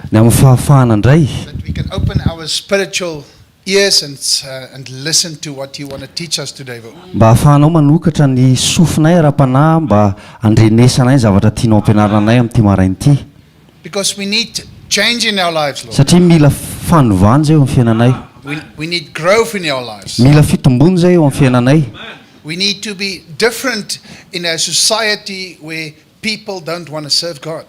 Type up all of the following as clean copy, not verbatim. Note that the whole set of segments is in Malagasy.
Ny amin'ny fahafahana indray that we can open our spiritual ears and listen to what you want to teach us today. mba hahafahanao manokatra ny sofinay ara-panahy mba andrenesanay zavatra tianao ampianarana anay amin'ity marain'ity. Because we need change in our lives, Lord. Satria mila fanovana zay eo amin'ny fiainanay. We need growth in our lives. Mila fitombony zay eo amin'ny fiainanay. We need to be different in a society where people don't want to serve God.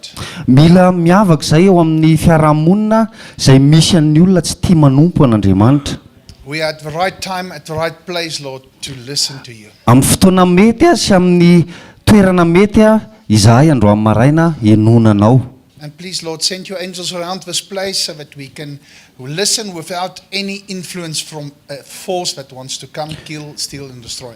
Mila miavaka zay eo amin'ny fiarahamonina izay misy an'ny olona tsy tia manompo an'Andriamanitra. We are at the right time, at the right place, Lord, to listen to you. Amin'ny fotoana mety sy amin'ny toerana mety izahay androany maraina enonanao. And please, Lord, send your angels around this place so that we can listen without any influence from a force that wants to come, kill, steal, and destroy.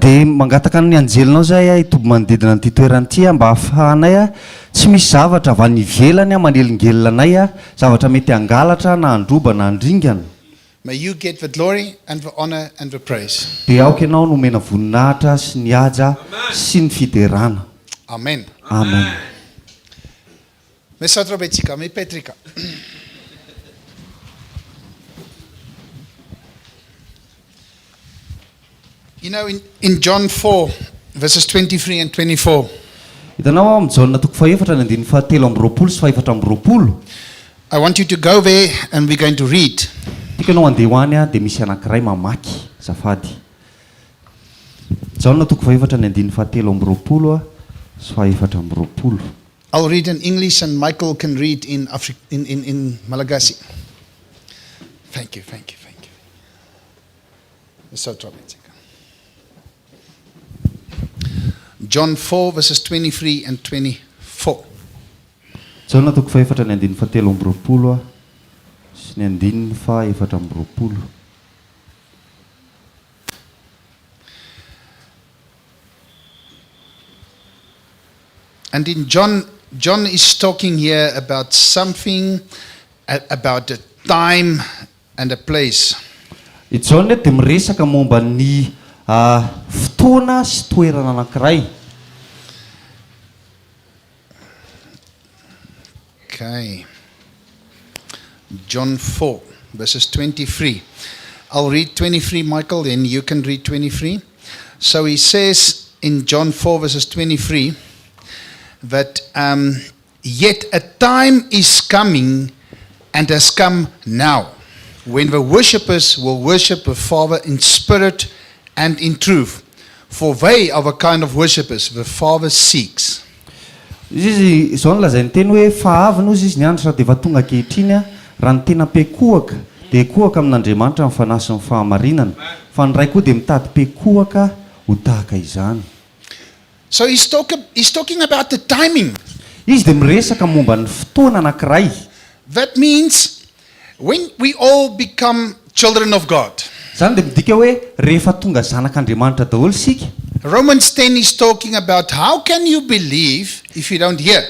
Dia mangataka ny anjelinao zay hitoby manodidina an'ity toeran'ity mba hahafahanay tsy misy zavatra avy any ivelany manelingelina anay zavatra mety hangalatra na handroba na handringana. May you get the glory and the honor and the praise. Dia aoka ianao no omena voninahitra sy ny haja sy ny fiderana. Amen. Amen. Mesa trobetsika, me Petrika. You know, in John 4, verses 23 and 24, Hitanao amin'ny Jaona toko faefatra ny andininy fahatelo amby roapolo sy faefatra amby roapolo. I want you to go there and we're going to read. Tiako ianao andeha hoany dia misy anankiray mamaky zafady. Jaona toko faefatra ny andininy fahatelo amby roapolo sy faefatra amby roapolo. I'll read in English and Michael can read in Malagasy. Thank you. So John 4 verses 23 and 24. Jaona toko faefatra ny andininy fahatelo amby roapolo sy ny andininy faefatra amby roapolo. And in John is talking here about something, about a time and a place. I John dia miresaka momba ny fotoana sy toerana anankiray. Okay. John 4 verses 23. I'll read 23, Michael, then you can read 23. So he says in John 4 verses 23 that yet a time is coming and has come now when the worshippers will worship the Father in spirit and in truth, for they are the kind of worshippers the Father seeks. Izy izao nolazainy teny hoe fahavy nozy izy ny andro sady efa tonga ankehitriny raha ny tena pekohaka dia ekohaka amin'Andriamanitra amin'ny fanasy ny fahamarinana fa ny ray koa dia mitady pekohaka ho tahaka izany. So he's talking about the timing. Izy dia miresaka momba ny fotoana anankiray. That means when we all become children of God. Zany dia midika hoe rehefa tonga zanak'Andriamanitra daholo sika. Romans 10 is talking about how can you believe if you don't hear.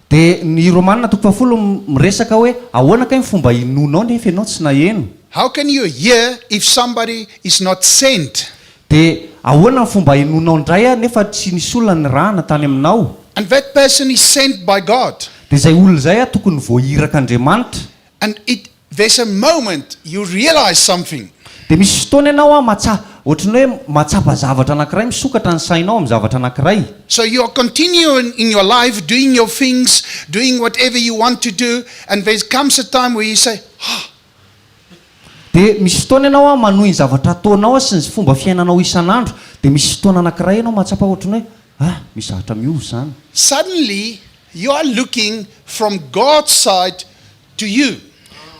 Dia ny Romanina toko fahafolo miresaka hoe ahoana kay ny fomba hinonao nefa ianao tsy naheno. How can you hear if somebody is not sent? Dia ahoana ny fomba hinonao indray nefa tsy nisy olona nirahana tany aminao. And that person is sent by God. Dia izay olona izay tokony voahirak'Andriamanitra. And there's a moment you realize something. Dia misy fotoana ianao ohatran'ny hoe matsapa zavatra anankiray misokatra ny sainao amin'ny zavatra anankiray. So you are continuing in your life, doing your things, doing whatever you want to do, and there comes a time where you say, Dia misy fotoana ianao manohy ny zavatra ataonao sy ny fomba fiainanao isan'andro, dia misy fotoana anankiray ianao matsapa ohatran'ny hoe misy zavatra miova zany. Suddenly you are looking from God's side to you.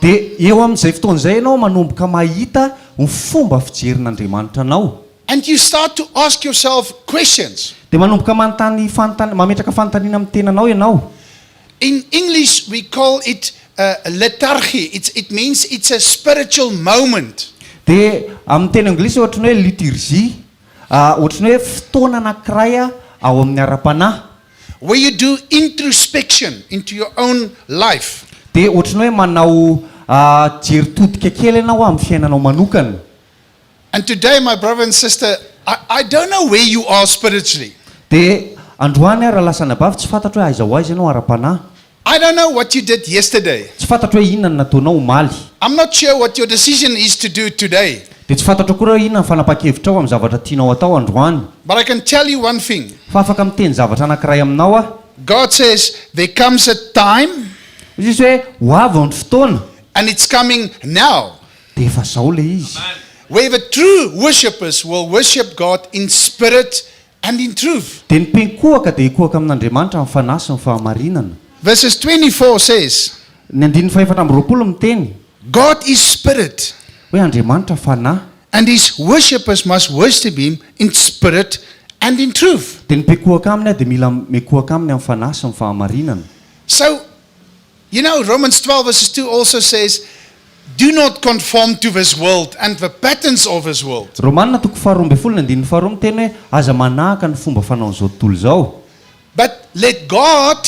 Dia eo amin'izay fotoana izay ianao manomboka mahita ny fomba fijerin'Andriamanitra anao. And you start to ask yourself questions. Dia manomboka mametraka fanontaniana amin'ny tenanao ianao. In English we call it lethargy. It means it's a spiritual moment. Dia amin'ny teny anglisy ohatran'ny hoe liturgie, ohatran'ny hoe fotoana anankiray ao amin'ny ara-panahy. Where you do introspection into your own life. Dia ohatran'ny hoe manao jeritodika kely ianao amin'ny fiainanao manokana. And today, my brother and sister, I don't know where you are spiritually. Dia androany raha lasa nabavy tsy fantatra hoe aiza ho aiza ianao ara-panahy. I don't know what you did yesterday. Tsy fantatro hoe inona no nataonao omaly. I'm not sure what your decision is to do today. Dia tsy fantatro koa hoe inona ny fanapa-kevitrao amin'ny zavatra tianao atao androany. But I can tell you one thing. Fa afaka miteny zavatra anankiray aminao a. God says there comes a time, Izy hoe ho avy ny fotoana and it's coming now, dia efa zao le izy. where the true worshippers will worship God in spirit and in truth. Dia ny mpenkohaka dia hikohaka amin'Andriamanitra amin'ny fanahy sy ny fahamarinana. Verses 24 says, Ny 4:20 miteny God is spirit, hoe Andriamanitra fanahy, and his worshippers must worship him in spirit and in truth. dia ny mpenkohaka aminy a dia mila mikohaka aminy amin'ny fanahy sy ny fahamarinana. So, you know, Romans 12 verses 2 also says, do not conform to this world and the patterns of this world. Romanina 12:20 miteny hoe aza manahaka ny fomba fanaon'izao tontolo izao. But let God,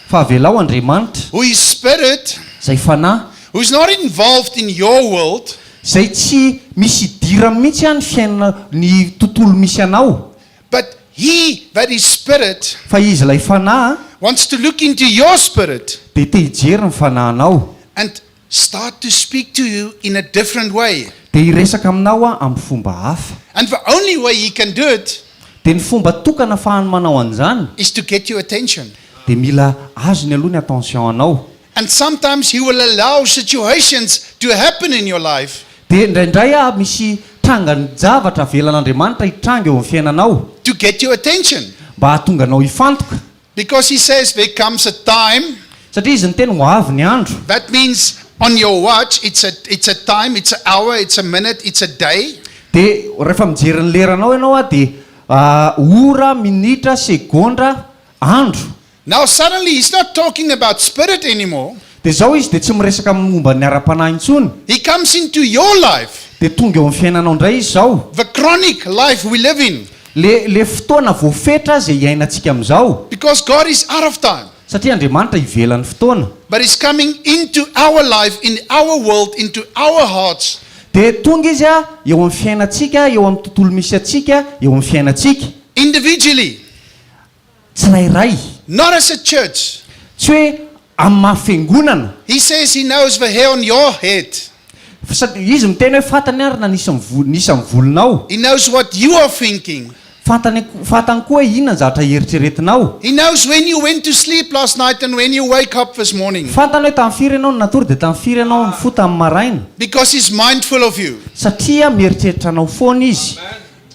Fa avelao Andriamanitra who is spirit, izay fanahy, who is not involved in your world, izay tsy misy idirany mihitsy any fiainana ny tontolo misy anao. but he that is spirit Fa izy ilay fanahy wants to look into your spirit dia te hijery ny fanahinao and start to speak to you in a different way. dia hiresaka aminao a amin'ny fomba hafa. And the only way he can do it Dia ny fomba tokana ahafahany manao an'izany is to get your attention. dia mila azony aloha ny attention anao. And sometimes he will allow situations to happen in your life Dia indraindray a misy trangany zavatra avelan'Andriamanitra hitranga eo amin'ny fiainanao to get your attention. mba hahatonga anao hifantoka. Because he says there comes a time, Satria izy ny teny ho avy ny andro. that means on your watch, it's a time, it's an hour, it's a minute, it's a day. Dia rehefa mijery ny leranao ianao a dia ora, minitra, segondra, andro. Now suddenly he's not talking about spirit anymore. Dia zao izy dia tsy miresaka momba ny ara-panahy intsony. He comes into your life, Dia tonga eo amin'ny fiainanao indray izy zao. the chronic life we live in. Le fotoana voafetra izay iainantsika amin'izao. Because God is out of time. Satria Andriamanitra ivelan'ny fotoana. But he's coming into our life, in our world, into our hearts. Dia tonga izy a eo amin'ny fiainantsika, eo amin'ny tontolo misy antsika, eo amin'ny fiainantsika. Individually, Tsirairay. not as a church. Tsy hoe amin'ny mahafiangonana. He says he knows the hair on your head. Izy miteny hoe fantany ary na nisy amin'ny volonao. He knows what you are thinking. Fantany koa hoe inona ny zavatra eritreretinao. He knows when you went to sleep last night and when you wake up this morning. Fantany hoe tamin'ny firy ianao no natory dia tamin'ny firy ianao mifoto amin'ny maraina. Because he's mindful of you. Satria mieritreritra anao foana izy.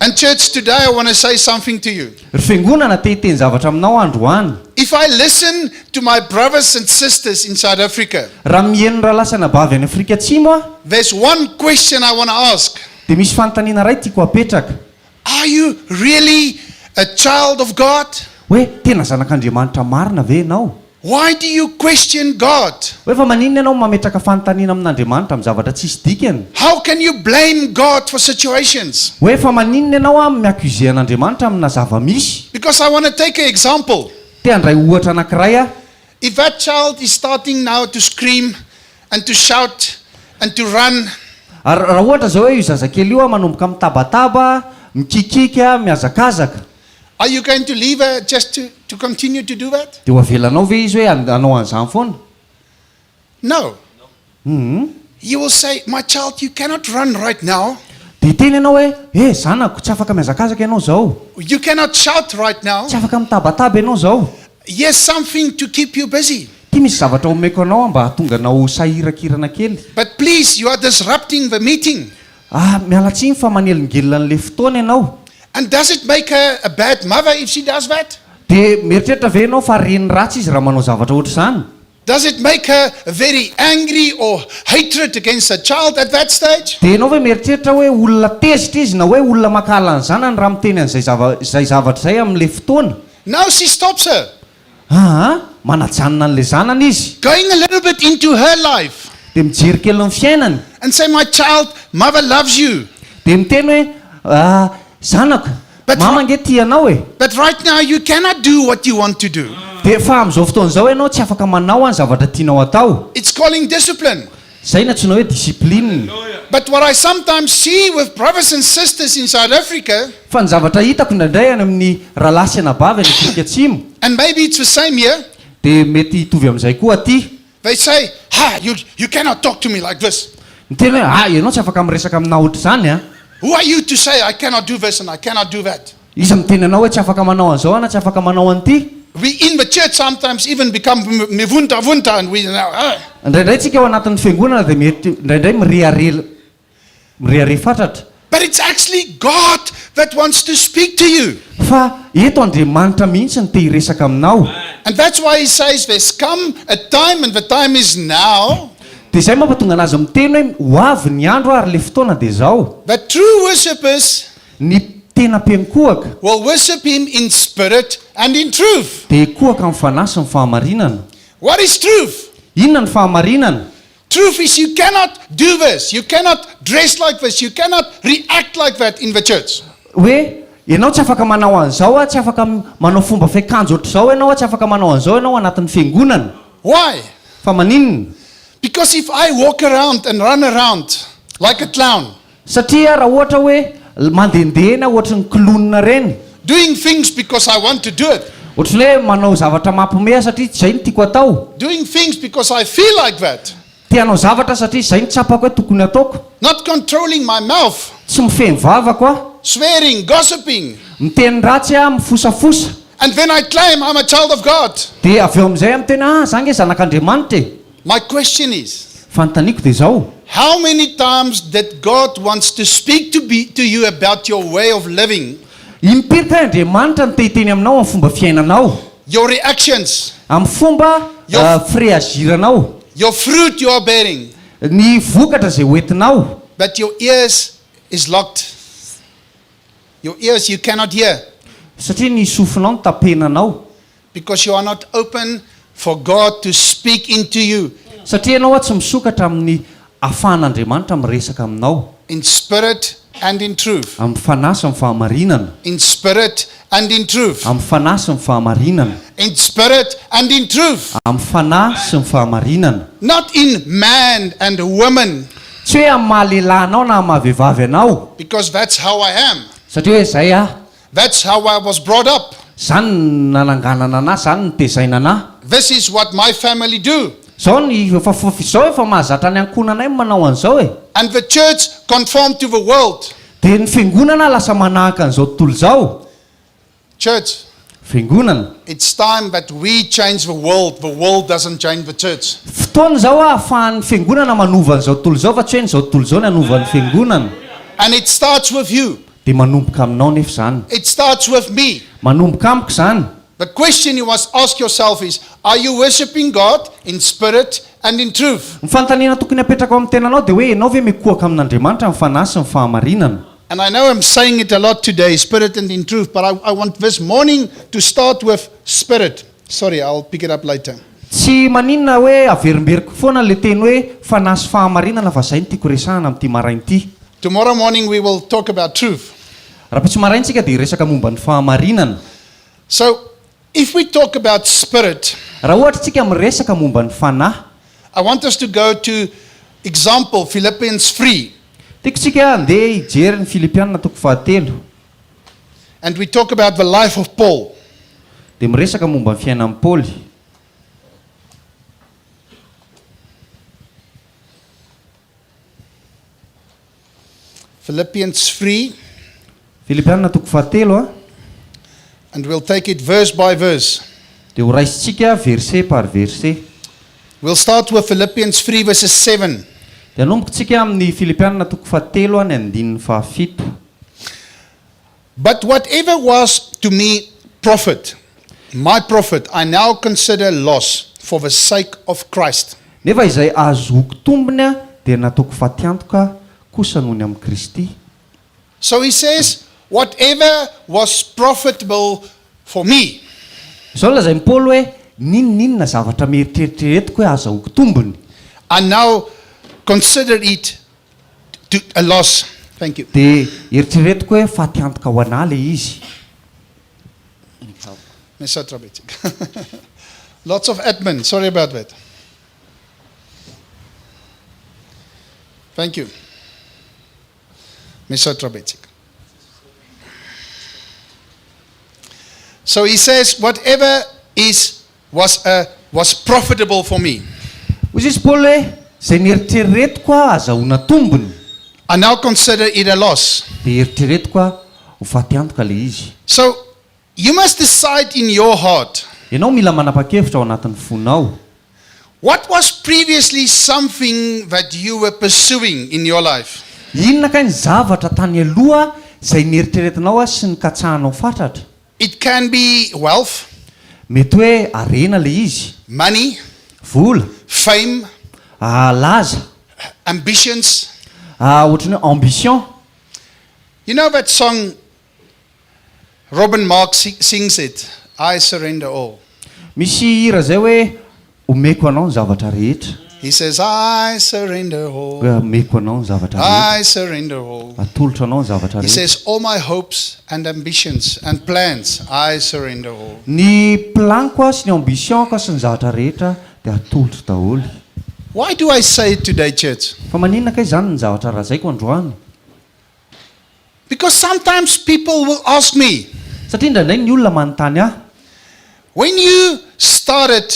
And church, today I want to say something to you. Ry fiangonana te hiteny zavatra aminao androany. If I listen to my brothers and sisters in South Africa, Raha mihaino rahalasana bavy any Afrika Atsimo a, there's one question I want to ask. dia misy fanontaniana ray tiako apetraka. Are you really a child of God? Hoe tena zanak'Andriamanitra marina ve ianao? Why do you question God? Hoe fa maninona ianao mametraka fanontaniana amin'Andriamanitra amin'ny zavatra tsisy dikany? How can you blame God for situations? Hoe fa maninona ianao a miakuze an'Andriamanitra amina zava-misy? Because I want to take an example. Te handray ohatra anankiray a. If that child is starting now to scream and to shout and to run, Ary raha ohatra zao hoe io zazakely io a manomboka mitabataba, mikikika, mihazakazaka, are you going to leave her just to continue to do that? dia ho avelanao ve izy hoe anao an'izany foana? No. Mhm. You will say, my child, you cannot run right now. Dia teny ianao hoe zanako tsy afaka mihazakazaka ianao zao, You cannot shout right now. tsy afaka mitabataba ianao zao. Yes, something to keep you busy. Ty misy zavatra omeko anao mba hahatonga anao sahirakirana kely. But please, you are disrupting the meeting. Mialatsiny fa manelingelina an'le fotoana ianao. And does it make her a bad mother if she does that? Dia mieritreritra ve ianao fa reny ratsy izy raha manao zavatra ohatr' izany? Does it make her very angry or hatred against her child at that stage? Dia ianao ve mieritreritra hoe olona tezitra izy na hoe olona makala ny zanany raha miteny an'izay zavatra izay amin'le fotoana? Now she stops her. Manajanona an'le zanany izy. Going a little bit into her life. Dia mijery kely ny fiainany. And say, my child, mother loves you. Dia miteny hoe zanako, mama nge tia anao e. But right now you cannot do what you want to do. Dia fa amin'izao fotoana izao ianao tsy afaka manao any zavatra tianao atao. It's calling discipline. Izay na antsoina hoe discipline. But what I sometimes see with brothers and sisters in South Africa, Fa ny zavatra hitako indraindray any amin'ny rahalasy anabavy any Afrika Atsimo, and maybe it's the same here, dia Dia mety hitovy amin'izay koa aty. They say, you cannot talk to me like this. Miteny hoe ianao tsy afaka miresaka aminao ohatr'izany a. Who are you to say I cannot do this and I cannot do that? Iza miteny anao hoe tsy afaka manao an'izao na tsy afaka manao an'ity. We in the church sometimes even become mivunta and we Indraindray tsika ao anatin'ny fiangonana dia mety indraindray mirehare fatratra. But it's actually God that wants to speak to you. Fa eto Andriamanitra mihitsy ny te hiresaka aminao. And that's why he says there's come a time and the time is now. Dia izay mampatonga anazy miteny hoe ho avy ny andro ary le fotoana dia izao. That true worshippers Ny tena mpiankohaka will worship him in spirit and in truth. dia kohaka amin'ny fanahy sy ny fahamarinana. What is truth? Inona ny fahamarinana? Truth is you cannot do this. You cannot dress like this. You cannot react like that in the church. Hoe ianao tsy afaka manao an'izao tsy afaka manao fomba fiakanjo ohatr'izao ianao tsy afaka manao an'izao ianao anatin'ny fiangonana. Why? Fa maninona? Because if I walk around and run around like a clown, Satria raha ohatra hoe mandehandeha ohatry ny klonina reny, doing things because I want to do it, ohatry ny hoe manao zavatra mampimeha satria izay no tiako atao, doing things because I feel like that, te hanao zavatra satria izay no tsapako hoe tokony ataoko, not controlling my mouth, tsy mifehy mivavako a, swearing, gossiping, miteny ratsy a, mifosafosa, and then I claim I'm a child of God. dia avy eo amin'izay miteny zany nge zanak'Andriamanitra e. My question is, Fanontaniako dia izao, how many times that God wants to speak to you about your way of living, impiry ka Andriamanitra no te hiteny aminao amin'ny fomba fiainanao, your reactions, amin'ny fomba fireagiranao, your fruit you are bearing, ny vokatra izay hoentinao, but your ears is locked. Your ears you cannot hear satria ny sofinao no tapenanao, because you are not open for God to speak into you satria ianao tsy misokatra amin'ny ahafahan'Andriamanitra miresaka aminao, in spirit and in truth. amin'ny fanahy sy ny fahamarinana, In spirit and in truth. amin'ny fanahy sy ny fahamarinana, In spirit and in truth. amin'ny fanahy sy ny fahamarinana, Not in man and woman, tsy hoe amin'ny mahalehilahinao na amin'ny mahavehivavy anao, because that's how I am. satria hoe izay That's how I was brought up. zany ny nananganana anahy, zany ny tezaina anahy, This is what my family do. zao ny izao efa mahazatra ny ankonanay manao an'izao e. And the church conform to the world. Dia ny fiangonana lasa manahaka an'izao tontolo izao. Church, Fiangonana, it's time that we change the world. The world doesn't change the church. fotoana izao ahafahan'ny fiangonana manova an'izao tontolo izao fa tsy hoe n'izao tontolo izao ny hanova ny fiangonana. And it starts with you. Dia manomboka aminao nefa izany, It starts with me. manomboka amiko izany. The question you must ask yourself is, are you worshiping God in spirit and in truth? Ny fanontaniana tokony apetraka amin'ny tenanao dia hoe ianao ve mikohaka amin'Andriamanitra amin'ny fanahy sy ny fahamarinana. And I know I'm saying it a lot today, spirit and in truth, but I want this morning to start with spirit. Sorry, I'll pick it up later. Tsy maninona hoe averimberiko foana le teny hoe fanahy sy fahamarinana fa izay no tiako resahana amin'ity maraina ity. Tomorrow morning we will talk about truth. Raha pitsy maraina tsika dia resaka momba ny fahamarinana. So, if we talk about spirit, Raha ohatra tsika miresaka momba ny fanahy, I want us to go to example Philippians 3. tiako tsika handeha hijery ny Filipianina toko 4, And we talk about the life of Paul. dia miresaka momba ny fiainan'i Paoly. Philippians 3, Filipianina toko 4 and we'll take it verse by verse. dia ho raisitsika verset par verset. We'll start with Philippians 3 verses 7. Dia hanomboka tsika amin'ny Filipianina toko 4 ny andininy 7. But whatever was to me profit, my profit, I now consider loss for the sake of Christ. Nefa izay azohoko tombony dia nataoko fatiantoka kosa noho ny amin'ny Kristy. So he says, whatever was profitable for me, Izao lazain'i Paoly hoe ninona zavatra mieritreritreretiko hoe azahoako tombony, I now consider it to a loss. Thank you. dia eritreretiko hoe fatiantoka ho anahy le izy. Lots of admin. Sorry about that. Thank you. So he says, whatever was a was profitable for me. Hozy izy Paul hoe zay nieritreretiko azahoana tombony I now consider it a loss. dia eritreretiko ho faty antoka le izy. So you must decide in your heart, Ianao mila manapa-kevitra ao anatin'ny fonao. what was previously something that you were pursuing in your life? Inona kay ny zavatra tany aloha zay nieritreretinao sy ny katsahanao fatratra. It can be wealth, Mety hoe arena le izy, money, vola, fame, laza, ambitions. ohatrany hoe ambition. You know that song, Robin Mark sings it, I surrender all. Misy hira zay hoe omeko anao ny zavatra rehetra. He says, I surrender all. Hoe omeko anao ny zavatra rehetra. I surrender all. Atolotra anao ny zavatra He rehetra. says, all my hopes and ambitions and plans, I surrender all. Ny planko sy ny ambitionko sy ny zavatra rehetra dia atolotra daholo. Why do I say it today, church? Fa maninona kay zany ny zavatra razaiko androany? Because sometimes people will ask me, Satria indraindray ny olona manontany ahy when you started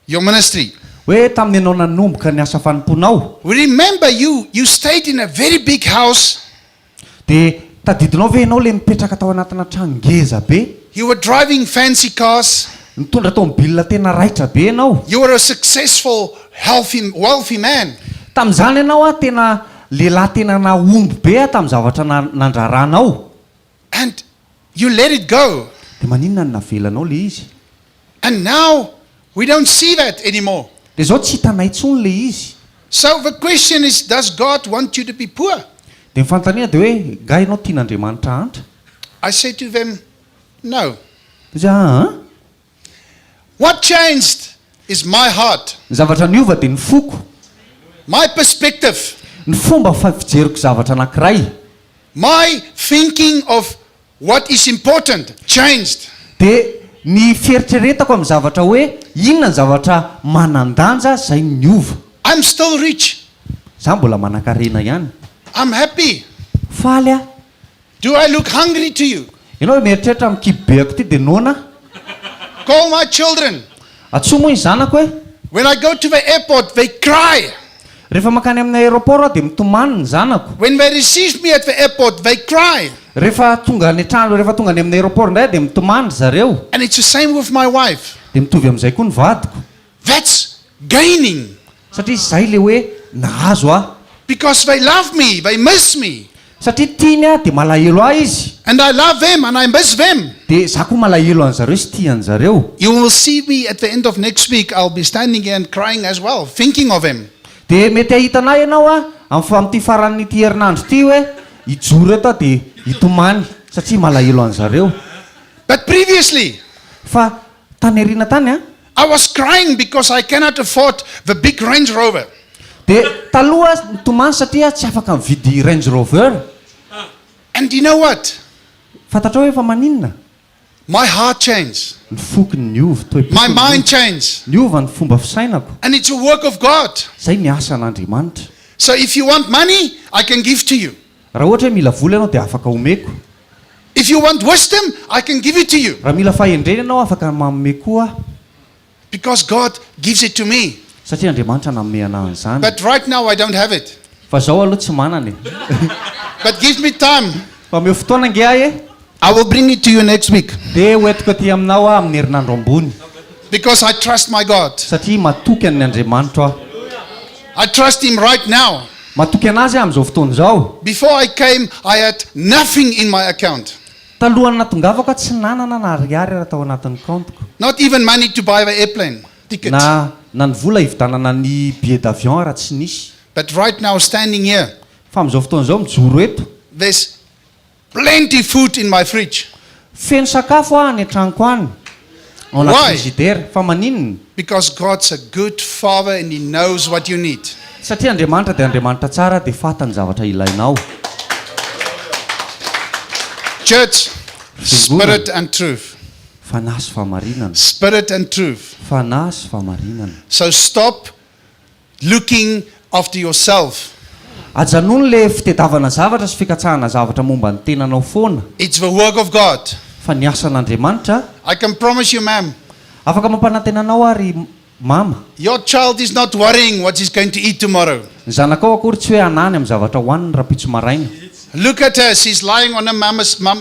your ministry, hoe tamin'ny ianao nanomboka ny asa fanomponao we remember you stayed in a very big house. dia tadidinao ve ianao le mipetraka tao anatina trano ngeza be, You were driving fancy cars. mitondra tomobila tena raitra be ianao. You were a successful, healthy, wealthy man. Tamin'izany ianao tena lehilahy tena nahomby be tamin'ny zavatra nandraranao. And you let it go. Dia maninona ny navelanao le izy? And now we don't see that anymore. Dia zao tsy hitanay intsony le izy. So the question is, does God want you to be poor? Dia nyfanontaniana dia hoe ga ianao tian'Andriamanitra hantra? I said to them, no. Dia What changed is my heart, ny zavatra niova dia ny foko, my perspective, ny fomba fijeriko zavatra anankiray. my thinking of what is important changed. Dia ny fieritreretako amin'ny zavatra hoe inona ny zavatra manan-danja zay niova. I'm still rich. Za mbola manan-karena ihany. I'm happy. Faly aho. Do I look hungry to you? Ianao hoe mieritreritra amin'ny kibobeako ty dia noana. Call my children. Atsoa moa ny zanako hoe When I go to the airport, they cry. rehefa makany amin'ny aéroport aho dia mitomany ny zanako. When they receive me at the airport, they cry. Rehefa tonga ny trano, rehefa tonga ny amin'ny aéroport indray dia mitomany zareo. And it's the same with my wife. Dia mitovy amin'izay koa ny vadiko. That's gaining. Satria izay le hoe nahazo aho. Because they love me, they miss me. Satria tiany aho dia malahelo ahy izy. And I love them and I miss them. Dia za koa malahelo an'zareo sy tia an'zareo. You will see me at the end of next week. I'll be standing here and crying as well, thinking of him. Dia mety ahitanay ianao amin'ity faran'ity herinandro ity hoe hijoro eto dia hitomany satria malahelo an'zareo. But previously, Fa tany arina tany I was crying because I cannot afford the big Range Rover. dia taloha nitomany satria tsy afaka mividy Range Rover. And you know what? Fantatrao hoe fa maninona? My heart changed. Ny fokony niova toe. My mind changed. Niova ny fomba fisainako. And it's a work of God. Zay ny asa an'Andriamanitra. So if you want money, I can give to you. Raha ohatra hoe mila vola ianao dia afaka omeko. If you want wisdom, I can give it to you. Raha mila fahendrena ianao afaka manome koa. Because God gives it to me. Satria Andriamanitra nanome anahy an'izany. But right now I don't have it. Fa zao aloha tsy manana e. But give me time. Fa meo fotoana nge ahy e. I will bring it to you next week. Dia hoentiko aty aminao amin'ny herinandro ambony. Because I trust my God. Satria matoky an'ny Andriamanitra aho. I trust him right now. Matoky anazy aho amin'izao fotoana izao. Before I came, I had nothing in my account. Talohany natongavako tsy nanana na ariary raha tao anatin'ny compteko. Not even money to buy the airplane ticket. Na ny vola hividanana ny billet d'avion raha tsy nisy. But right now, standing here, Fa amin'izao fotoana izao mijoro eto. there's plenty food in my fridge. Feno sakafo any an-tranoko any. Ao Why? anaty frigidaire. Fa maninona? Because God's a good father and he knows what you need. Satria Andriamanitra dia Andriamanitra tsara dia fatany zavatra ilainao. Church, spirit and truth. Fanahy sy fahamarinana. Spirit and truth. Fanahy sy fahamarinana. So stop looking after yourself. Ajanony le fitediavana zavatra sy fikatsahana zavatra momba ny tenanao foana. It's the work of God. Fa ny asan'Andriamanitra I can promise you, ma'am, afaka mampanantenanao ary mama Your child is not worrying what he's going to eat tomorrow. ny zanakao akory tsy hoe hanany amin'ny zavatra hohaniny raha pitso maraina. Look at her. She's lying on her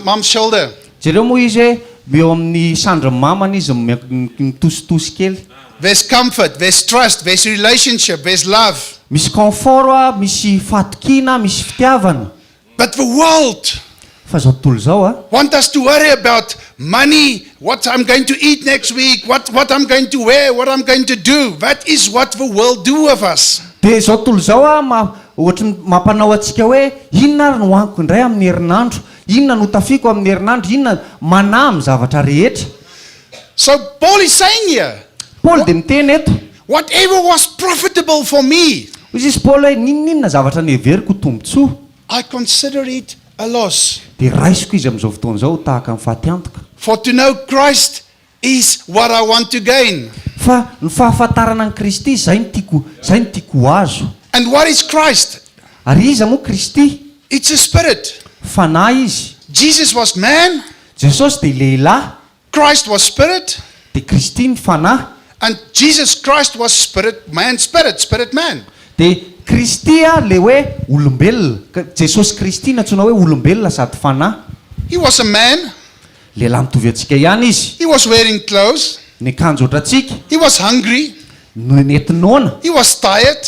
mom's shoulder. Jereo moa izy hoe eo amin'ny sandry mamany izy mitositosy kely. There's comfort, there's trust, there's relationship, there's love. Misy confort misy fatokina, misy fitiavana. But the world Fa zao tontolo zao want us to worry about money, what I'm going to eat next week, what I'm going to wear, what I'm going to do. That is what the world do with us. de zao tontolo zao ohatry mampanao atsika hoe inona ary no hoaniko indray amin'ny herinandro, inona no tafiko amin'ny herinandro, inona manahy amin'ny zavatra rehetra. So Paul is saying here, Paul de miteny eto, whatever was profitable for me, izy izy Paul hoe ninona zavatra neveriko tombotsoa, I consider it a loss. de raisiko izy amin'izao fotoana zao tahaka amin'ny fahatyantoka. For to know Christ is what I want to gain. Fa ny fahafantarana ny Kristy zay no tiako ho azo. And what is Christ? Ary iza moa Kristy? It's a spirit. Fanahy izy. Jesus was man, Jesosy de lehilahy, Christ was spirit, de Kristy ny fanahy. and Jesus Christ was spirit man, spirit man. De Kristy le hoe olombelona. Jesosy Kristy natsoina hoe olombelona sady fanahy. He was a man, Lehilahy mitovy antsika ihany izy. he was wearing clothes, Ny akanjo ohatratsika, he was hungry, nentinona, he was tired,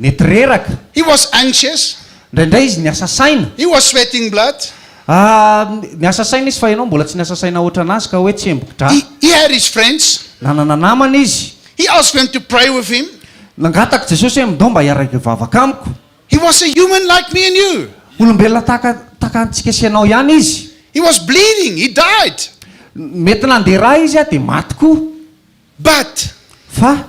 nety reraka. he was anxious, Indraindray izy niasa saina. he was sweating blood, Niasa saina izy fa ianao mbola tsy niasa saina ohatrana azy ka hoe tsy embokidra. he had his friends, Nanana namana izy. he asked them to pray with him. Nangataka Jesosy hoe midao mba hiaraka hivavaka amiko. He was a human like me and you. Olombelona tahaka antsika sy ianao ihany izy. He was bleeding, he died. Mety nandeha raha izy de maty koa. But Fa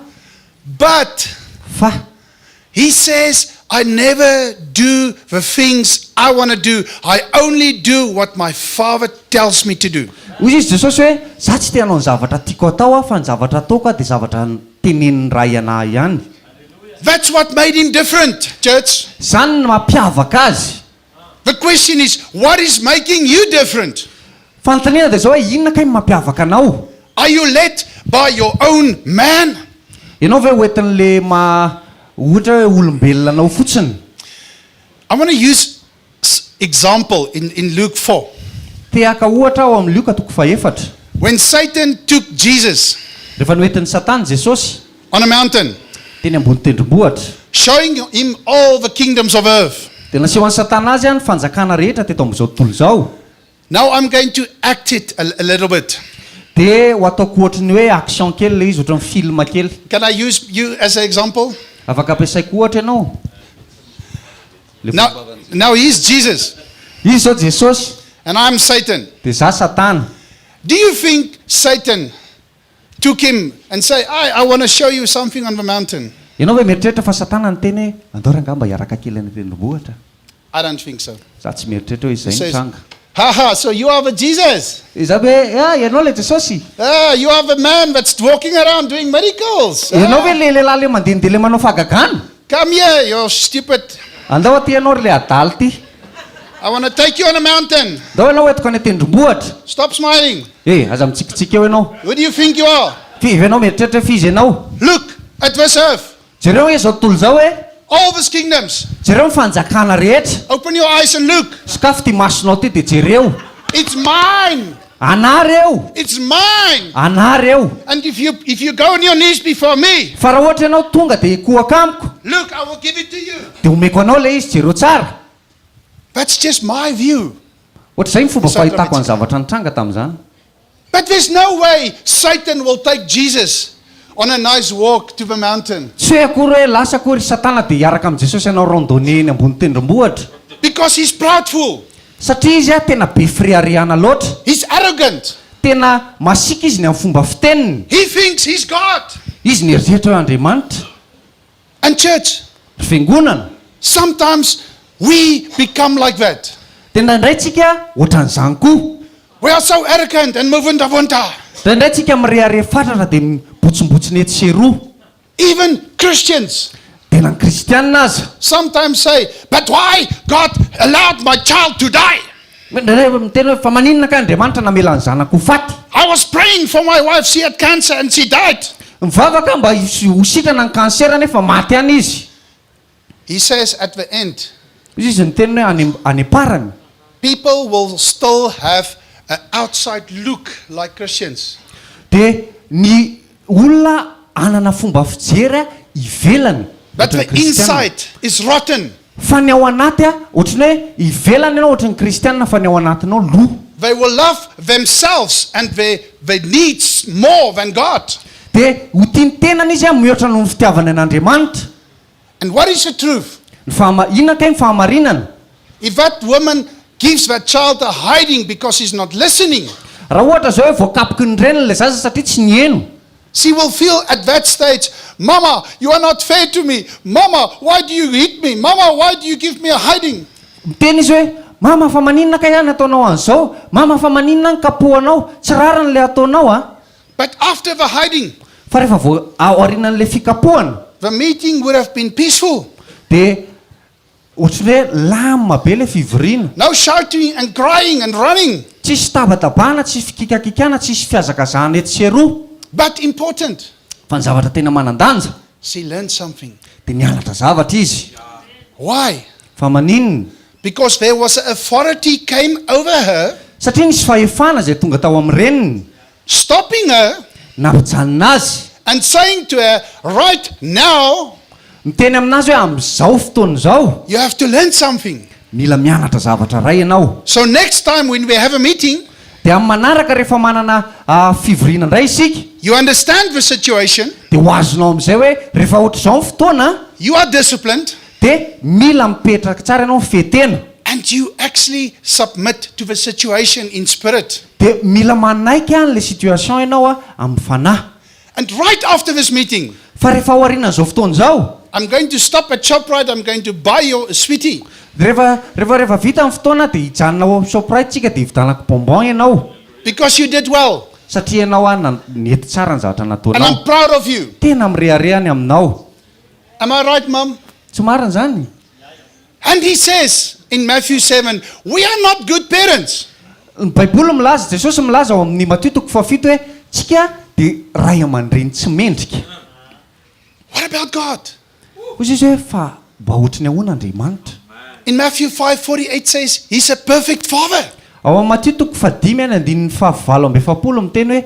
he says, I never do the things I want to do. I only do what my Father tells me to do. hoy izy Jesosy hoe za tsy te hanao ny zavatra tiako atao fa ny zavatra ataoko de zavatra tenenin'ny ray anahy ihany. That's what made him different, church. Zany no mampiavaka azy. The question is, what is making you different? Fanontaniana de zao hoe inona kay mampiavaka anao? Are you led by your own man? Ianao ve hoentin'le ohatra hoe olombelona anao fotsiny? I want to use example in Luke 4. Tehaka ohatra ao amin'ny Luka 4. When Satan took Jesus Rehefa noentin'ny Satana Jesosy on a mountain, teny ambony tendrombohitra, showing him all the kingdoms of earth. de naseho an'ny Satana azy ny fanjakana rehetra teto amin'izao tontolo zao. Now I'm going to act it a little bit. De ho ataoko ohatrany hoe action kely le izy ohatrany film kely. Can I use you as an example? Afaka ampiasaiko ohatra ianao. Now he's Jesus Izy zao Jesosy, and I'm Satan. de za Satana. Do you think Satan took him and say, I want to show you something on the mountain? Ianao hoe mieritreritra fa Satana ny teny hoe andao rangamba hiaraka kely any tendrombohitra? I don't think so. Za tsy mieritreritra hoe He izay says, mitranga. haha, so you are the Jesus. Iza hoe ianao le Jesosy. You are the man that's walking around doing miracles. Ianao hoe le lehilahy le mandehandeha le manao fahagagana. Come here, you're stupid. Andao aty ianao ry le adaly ty. I want to take you on a mountain. Andao ianao hoentiko any tendrombohitra. Stop smiling. Aza mitsikitsiky eo ianao. Who do you think you are? Fivy ianao mieritreritra fizy ianao. Look at this earth. Jereo hoe zao tontolo zao hoe All these kingdoms. jereo mifanjakana rehetra. Open your eyes and look. Sakafo ty masonao ty de jereo. It's mine. Ana reo. It's mine. Ana reo. And if you go on your knees before me, Fa raha ohatra ianao tonga de kohaka amiko, look, I will give it to you. de omeko anao le izy jereo tsara. That's just my view. Ohatra zay ny fomba fahitako any zavatra nitranga tamin'izany. But there's no way Satan will take Jesus on a nice walk to the mountain. Tsy hoe akory hoe lasa akory Satana de hiaraka amin'ny Jesosy ianao randonnée eny ambony tendrombohitra. Because he's proudful. Satria izy tena be firiariana loatra. He's arrogant. Tena masika izy ny amin'ny fomba fiteniny. He thinks he's God. Izy nieritreritra hoe Andriamanitra. And church, Fiangonana. sometimes we become like that. Tena indray tsika ohatran'izany koa. We are so arrogant and muvundavunta. Indray tsika mireare fatratra de mibotsimbotsiny etsy sy eroa. Even Christians Tena ny kristianina aza. sometimes say, but why God allowed my child to die? Miteny hoe fa maninona ka Andriamanitra namela ny zanako faty. I was praying for my wife, she had cancer and she died. Mivavaka mba hositrana ny kansera nefa maty any izy. He says at the end, Izy ny teniny hoe any aparany. people will still have an outside look like Christians. De ny olona anana fomba fijery ivelany. But the inside is rotten. Fa ny ao anaty ohatrany hoe ivelany ianao ohatrany kristianina fa ny ao anatinao lo. They will love themselves and their needs more than God. De ho tiany tenany izy mihoatra noho ny fitiavany an'Andriamanitra. And what is the truth? Inona kay ny fahamarinana? If that woman gives that child a hiding because he's not listening, Raha ohatra zao hoe voakapoky ny reniny le zaza satria tsy nieno. she will feel at that stage, Mama, you are not fair to me. Mama, why do you hit me? Mama, why do you give me a hiding? Miteny izy hoe mama fa maninona kay ihany ataonao an'izao? Mama fa maninona ny kapohanao? Tsy rariny le ataonao a? But after the hiding, Fa rehefa vo aorianan'le fikapohana, the meeting would have been peaceful. de ohatrany hoe lama be le fivoriana. No shouting and crying and running. Tsisy tabatabana, tsisy fikikakikana, tsisy fiazakazahana etsy sy eroa. But important, Fa ny zavatra tena manandanja she learned something. de nianatra zavatra izy. Why? Fa maninona? Because there was an authority came over her, Satria nisy fahefana zay tonga tao amin'ny reniny, stopping her nampijanona azy, and saying to her, right now, miteny aminazy hoe amin'izao fotoana izao you have to learn something. mila mianatra zavatra ray ianao. So next time when we have a meeting, De amin'ny manaraka rehefa manana fivoriana indray isika, you understand the situation, de ho azonao amin'izay hoe rehefa ohatr'izao ny fotoana you are disciplined, de mila mipetraka tsara ianao fetena, and you actually submit to the situation in spirit. de mila manaiky an'le situation ianao amin'ny fanahy. And right after this meeting, Fa rehefa aorianan'izao fotoana izao, I'm going to stop at ShopRite, I'm going to buy you a sweetie. de rehefa vita amin'ny fotoana de hijanona ao amin'ny shoprite tsika de hividanako bonbon ianao, Because you did well. satria ianao nety tsara ny zavatra And nataonao. I'm proud of you. Tena mireharehany aminao. Am I right, Mom? Tsy marina zany. And he says in Matthew 7, we are not good parents. Ny Baiboly milaza, Jesosy milaza ao amin'ny Mateo 7 hoe tsika de ray aman-dreny tsy mendrika. What about God? Hozy izy hoe fa mba ohatrany ahoana Andriamanitra. In Matthew 5:48 says, he's a perfect father. Ao amin'ny Mateo 5:7 miteny hoe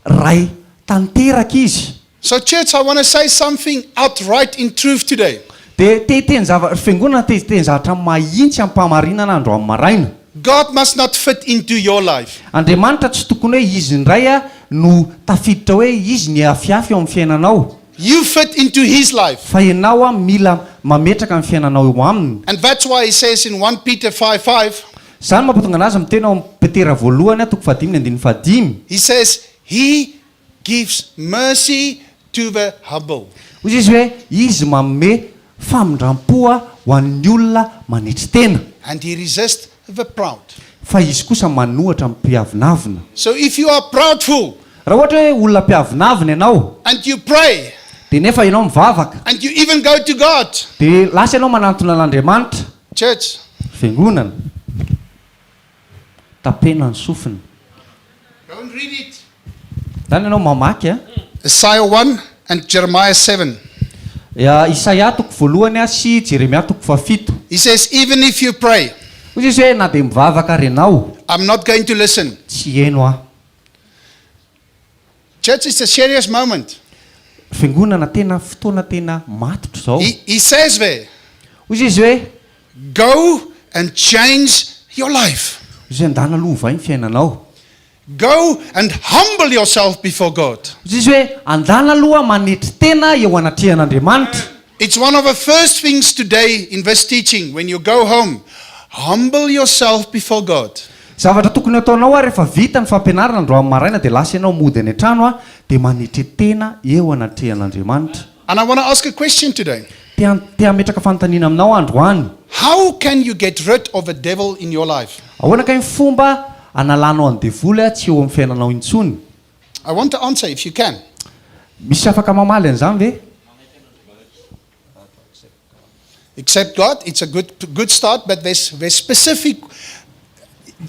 ray tanteraka izy. So church, I want to say something outright in truth today. De teny fiangonana teny zavatra mahintsy ampamarinana andro amin'ny maraina. God must not fit into your life. Andriamanitra tsy tokony hoe izy indray no tafiditra hoe izy ny afiafy eo amin'ny fiainanao. You fit into his life. Fa ianao mila mametraka amin'ny fiainanao eo aminy. And that's why he says in 1 Peter 5:5, Zany mampatonga anazy miteny ao amin'ny Petera voalohany 5:5, he says, he gives mercy to the humble. hozy izy hoe izy manome famindram-poa ho an'ny olona manetry tena, And he resists the proud. fa izy kosa manohatra amin'ny mpiavinavina. So if you are proudful Raha ohatra hoe olona mpiavinavina ianao, and you pray de nefa ianao mivavaka, and you even go to God, de lasa ianao manantona an'Andriamanitra, church, fiangonana, tapena ny sofina. go and read it. Zany ianao mamaky Isaiah 1 and Jeremiah 7. Isaia 1 sy Jeremia 7. He says, even if you pray, Hozy izy hoe na de mivavaka ary ianao, I'm not going to listen. tsy heno aho. Church, it's a serious moment. Fiangonana tena fotoana tena matotro zao. He says there, Hozy izy hoe go and change your life. izy andana aloha ny fiainanao. Go and humble yourself before God. Hozy izy hoe andana aloha manetry tena eo anatrehan'Andriamanitra. It's one of the first things today in this teaching. When you go home, humble yourself before God. Zavatra tokony ataonao rehefa vita ny fampianarana andro amin'ny maraina de lasa ianao mody any an-trano de manetry tena eo anatrehan'Andriamanitra. And I want to ask a question today. Te hametraka fanontaniana aminao androany. How can you get rid of the devil in your life? Ahoana kay ny fomba analanao any devoly tsy eo amin'ny fiainanao intsony? I want to answer if you can. Misy afaka mamaly an'izany ve? Accept God, it's a good start, but there's specific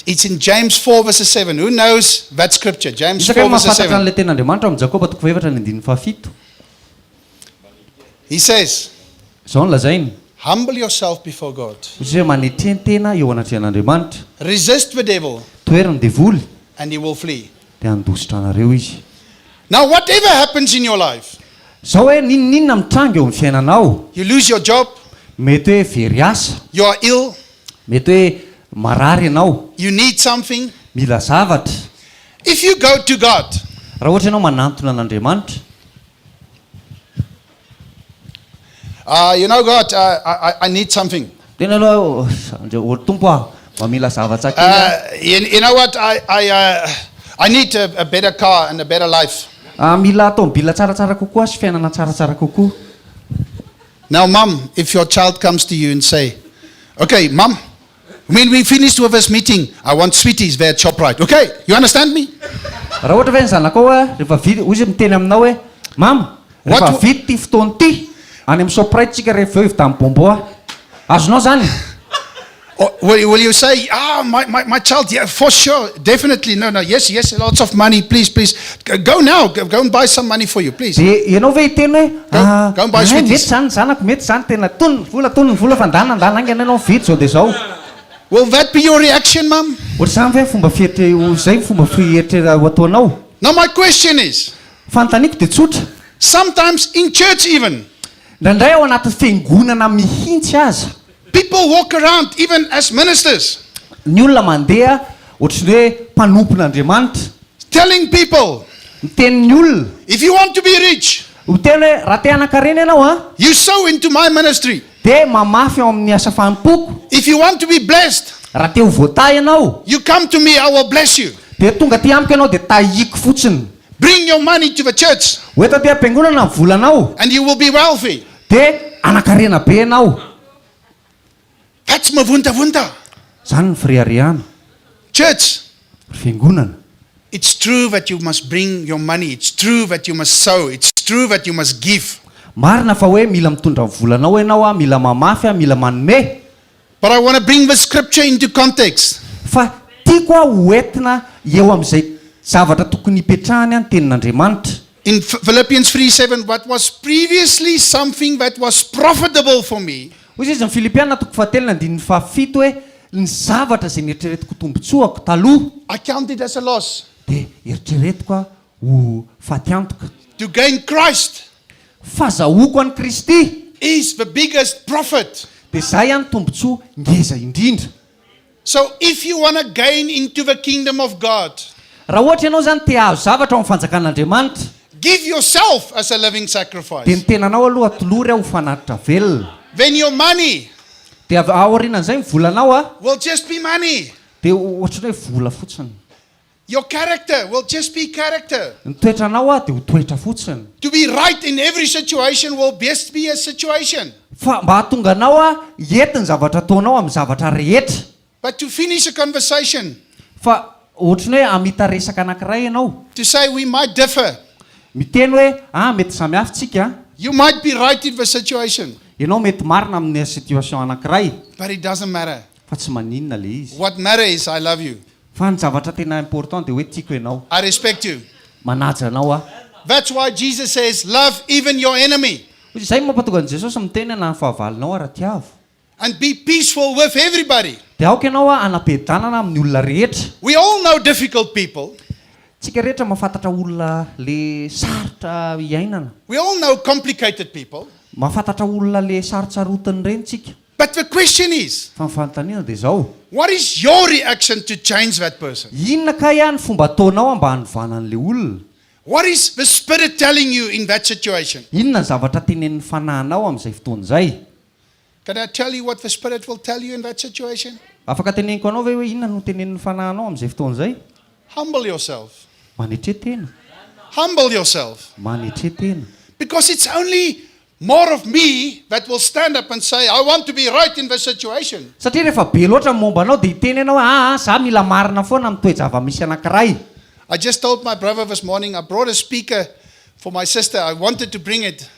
It's in James 4 verses 7. Who knows that scripture? James 4 verses mahafantatra 7. an'ilay tenin'Andriamanitra amin'ny Jakoba 4:7. He says, Izao no lazainy. humble yourself before God. Izy hoe manetreny tena eo anatrehan'Andriamanitra. Resist the devil Toerany devoly and he will flee. dia handositra anareo izy. Now whatever happens in your life, Zao hoe ninninona mitrango eo amin'ny fiainanao. you lose your job, Mety hoe very asa, you are ill, mety hoe marary ianao, you need something. mila zavatra. If you go to God, Raha ohatra ianao manantona an'Andriamanitra, you know God, I need something. tena aloha ohatra tompo mba mila zavatra kely. You know what, I need a better car and a better life. Mila tomobila tsaratsara kokoa sy fiainana tsaratsara kokoa. Now mom, if your child comes to you and say, okay mom, when we finished with this meeting, I want sweeties there at ShopRite. Okay, you understand me? Raha ohatra hoe ny zanakao hoe rehefa vity izy miteny aminao hoe mama, rehefa vity ty fotoana ty any amin'ny ShopRite tsika rehefa eo hividy amin'ny bonbon. Azonao zany? Or will you say, my child, yeah, for sure, definitely, no, yes, lots of money, please, go now, go and buy some money for you, please. Dia ianao ve hiteny hoe Go and buy sweeties. mety zany zanako, mety zany tena tonony vola fa andana angana ianao vidy zao dia zao. Will that be your reaction, mom? Ohatra zany ve fomba zay fomba fieritreira ho ataonao. Now my question is, Fanontaniako dia tsotra. sometimes in church even, Indraindray ao anaty fiangonana mihintsy aza. people walk around even as ministers, Ny olona mandeha ohatry ny hoe mpanompon'Andriamanitra, telling people, miteny ny olona, if you want to be rich, miteny hoe raha te hanan-karena ianao you sow into my ministry. dia mamafy ao amin'ny asa fanompoko. If you want to be blessed, Raha te ho voatay ianao you come to me, I will bless you. dia tonga aty amiko ianao dia tahiko fotsiny. Bring your money to the church Ho eto aty am-piangonana ny volanao and you will be wealthy. dia hanan-karena be ianao. That's mavunta. Zany ny firiariana. Church, Fiangonana. it's true that you must bring your money. It's true that you must sow. It's true that you must give. Marina fa hoe mila mitondra volanao ianao mila mamafy mila manome. But I want to bring the scripture into context. Fa tiako hoentina eo amin'izay zavatra tokony hipetrahany ny tenin'Andriamanitra. In Philippians 3:7, what was previously something that was profitable for me, Hoy izy amin'ny Filipiana 4:7 hoe ny zavatra izay nieritreretiko tombotsoako taloha I count it as a loss. dia eritreretiko ho faty antoka. To gain Christ Fahazahoako an'i Kristy is the biggest profit. dia izay ihany tombotsoa ngeza indrindra. So if you want to gain into the kingdom of God, Raha ohatra ianao zany te hahazo zavatra ao amin'ny fanjakan'Andriamanitra give yourself as a living sacrifice. dia ny tenanao aloha atolory ao ho fanatitra velona. Then your money Dia ao aorianan'izay ny volanao will just be money. dia ohatra hoe vola fotsiny. Your character will just be character. Ny toetranao dia ho toetra fotsiny. To be right in every situation will best be a situation. Fa mba hahatonga anao hety ny zavatra ataonao amin'ny zavatra rehetra. But to finish a conversation, Fa ohatra ny hoe amita resaka anankiray ianao to say we might differ, miteny hoe mety samy hafa tsika you might be right in the situation, ianao mety marina amin'ny situation anankiray but it doesn't matter. fa tsy maninona le izy. What matters is I love you. Fa ny zavatra tena important dia hoe tiako ianao, I respect you. manaja anao That's why Jesus says, love even your enemy Izay mampatonga an' Jesosy miteny na ny fahavalinao raha tiavo. and be peaceful with everybody. Dia aoka ianao anapedanana amin'ny olona rehetra. We all know difficult people. Tsika rehetra mahafantatra olona le sarotra iainana. We all know complicated people. Mahafantatra olona le sarotsarotiny reny tsika. But the question is, Fa ny fanontaniana dia zao. what is your reaction to change that person? Inona ka ihany fomba ataonao mba hanovana an'le olona? What is the Spirit telling you in that situation? Inona ny zavatra tenenin'ny fanahinao amin'izay fotoana izay? Can I tell you what the Spirit will tell you in that situation? Afaka teneniko anao ve hoe inona no tenenin'ny fanahinao amin'izay fotoana izay? Humble yourself. Manetre tena. Humble yourself. Manetre tena. Because it's only more of me that will stand up and say, I want to be right in the situation. Satria rehefa be loatra momba anao dia hiteny ianao za mila marina foana amin'ny toe-java-misy anankiray. I just told my brother this morning, I brought a speaker for my sister. I wanted to bring it.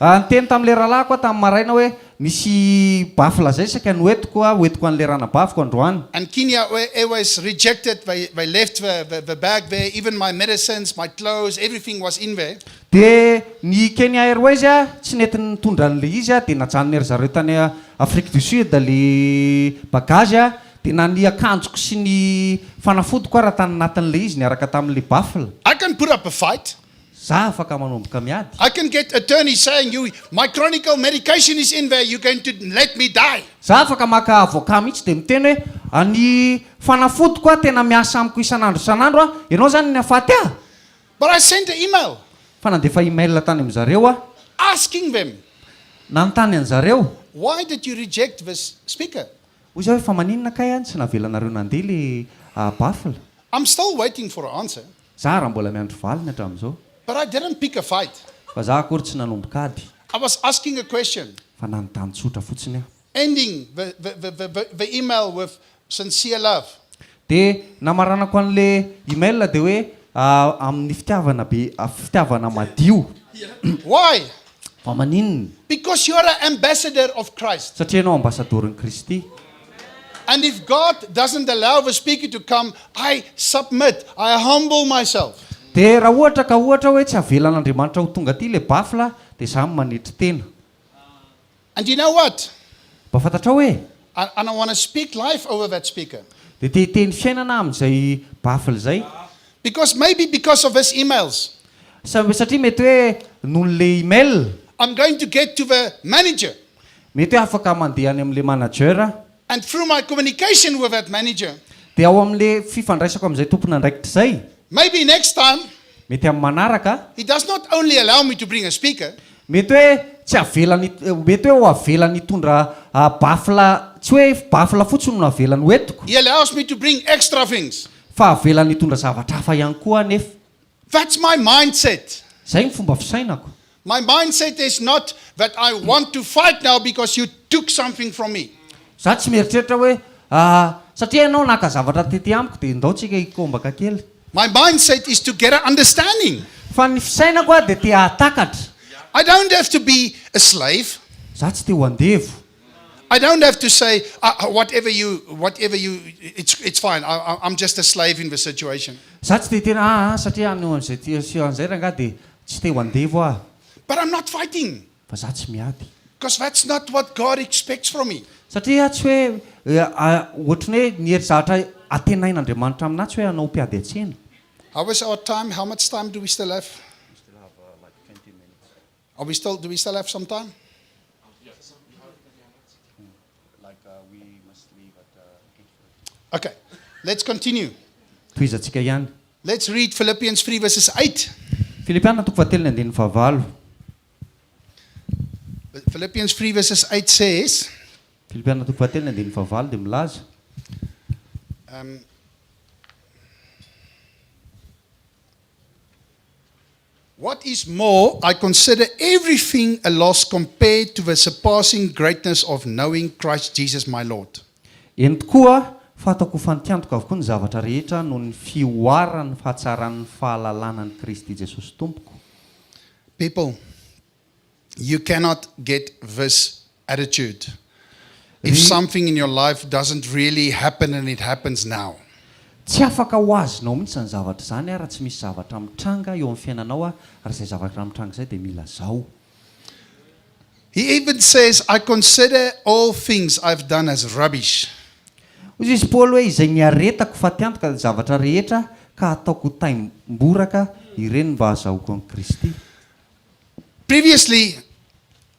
Niteny tamin'ilay rahalahiko tamin'ny maraina hoe misy bafla zay saka ny hoetiko an'le rana bafiko androany. And Kenya Airways rejected. They left the bag there. Even my medicines, my clothes, everything was in there. De ny Kenya Airways tsy netiny nitondra an'le izy de najanony ery zareo tany Afrique du Sud le bagage de na ny akanjoko sy ny fanafodiko raha tany anatin'le izy niaraka tamin'le bafla. I can put up a fight. Za afaka manomboka miady. I can get attorney saying, my chronic medication is in there, you're going to let me die. Za afaka maka avocat mihitsy de miteny hoe any fanafodiko tena miasa amiko isan'andro ianao zany ny afaty But I sent an email fa nandefa email tany am'zareo asking them, nanontany an'zareo, why did you reject this speaker? hoy zao hoe fa maninona kay tsy navelanareo nandeha le bafla. I'm still waiting for an answer. Za raha mbola miandro valiny hatramin'izao. But I didn't pick a fight. Fa za akory tsy nanomboka ady. I was asking a question. Fa nanontany tsotra fotsiny Ending the email with sincere love. De namaranako an'le email de hoe amin'ny fitiavana madio. Why? Fa maninona? Because you are an ambassador of Christ. Satria ianao ambasadorin'i Kristy. And if God doesn't allow the speaker to come, I submit, I humble myself. De raha ohatra ka ohatra hoe tsy avelan'Andriamanitra ho tonga aty le bafla de za manitry tena. And you know what? Mba fantatra hoe And I want to speak life over that speaker. de teteny fiainana amin'izay bafla zay. Because maybe because of his emails, Satria mety hoe nohon'le email I'm going to get to the manager. mety hoe afaka mandeha any amin'le manager. And through my communication with that manager, De ao amin'le fifandraisako amin'izay tompona andraikitra zay, maybe next time, mety amin'ny manaraka he does not only allow me to bring a speaker, mety hoe tsy avelany, mety hoe ho avelany hitondra bafla, tsy hoe bafla fotsiny no avelany hoetiko, he allows me to bring extra things. fa avelany hitondra zavatra hafa ihany koa nefa. That's my mindset. Zay ny fomba fisainako. My mindset is not that I want to fight now because you took something from me. Za tsy mieritreritra hoe satria ianao naka zavatra tety amiko de ndao tsika hikombaka kely. My mindset is to get an understanding. Fa ny fisainako de te hatakatra. I don't have to be a slave. Za tsy te ho andevo. I don't have to say whatever you, it's fine. I'm just a slave in the situation. Za tsy te tena satria anio an'izay ranga de tsy te ho andevo But I'm not fighting fa za tsy miady. because that's not what God expects from me. Satria tsy hoe ohatrany hoe ny hery zavatra atenain'Andriamanitra aminahy tsy hoe anao mpiady atsena. How is our time? How much time do we still have? We still have like 20 minutes. Do we still have some time? Yes. Like we must leave at 8:30. Okay, let's continue. Toizatsika ihany. Let's read Philippians 3 verses 8. Filipiana toko fahatelo ny andininy fahavalo. Philippians 3 verses 8 says, Filipiana toko fahatelo ny andininy fahavalo de milaza. What is more, I consider everything a loss compared to the surpassing greatness of knowing Christ Jesus my Lord. Eny tokoa fatako fantiantoka avokoa ny zavatra rehetra noho ny fioarany fahatsaran'ny fahalalànan'i Kristy Jesosy Tompoko. People, you cannot get this attitude if something in your life doesn't really happen and it happens now. Tsy afaka ho azonao mihitsy ny zavatra zany raha tsy misy zavatra mitranga eo amin'ny fiainanao ary izay zavatra mitranga izay dia mila zao. He even says, I consider all things I've done as rubbish. Hoy izy Paul hoe izay niaretako fatiantoka zavatra rehetra ka ataoko taim-boraka ireny mba ahazahoako an'i Kristy. Previously,